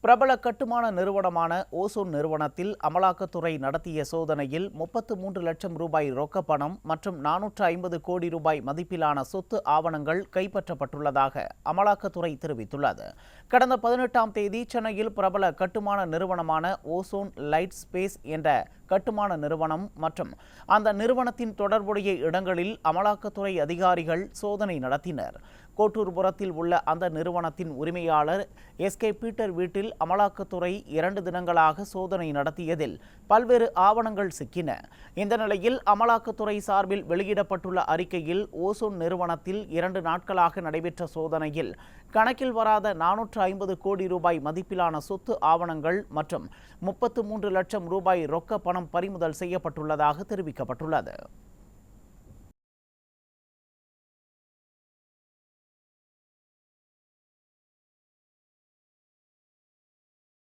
பிரபல கட்டுமான நிறுவனமான ஓசோன் நிறுவனத்தில் அமலாக்கத்துறை நடத்திய சோதனையில் 33 லட்சம் ரூபாய் ரொக்க பணம் மற்றும் 450 கோடி ரூபாய் மதிப்பிலான சொத்து ஆவணங்கள் கைப்பற்றப்பட்டுள்ளதாக அமலாக்கத்துறை தெரிவித்துள்ளது. கடந்த 18ஆம் தேதி சென்னையில் பிரபல கட்டுமான நிறுவனமான ஓசோன் லைட் ஸ்பேஸ் என்ற கட்டுமான நிறுவனம் மற்றும் அந்த நிறுவனத்தின் தொடர்புடைய இடங்களில் அமலாக்கத்துறை அதிகாரிகள் சோதனை நடத்தினர். கோட்டூர்புரத்தில் உள்ள அந்த நிறுவனத்தின் உரிமையாளர் எஸ்கே பீட்டர் வீட்டில் அமலாக்கத்துறை 2 தினங்களாக சோதனை நடத்தியதில் பல்வேறு ஆவணங்கள் சிக்கின. இந்த நிலையில் அமலாக்கத்துறை சார்பில் வெளியிடப்பட்டுள்ள அறிக்கையில் ஓசோன் நிறுவனத்தில் 2 நாட்களாக நடைபெற்ற சோதனையில் கணக்கில் வராத 450 கோடி ரூபாய் மதிப்பிலான சொத்து ஆவணங்கள் மற்றும் 33 லட்சம் ரூபாய் ரொக்க பணம் பறிமுதல் செய்யப்பட்டுள்ளதாக தெரிவிக்கப்பட்டுள்ளது.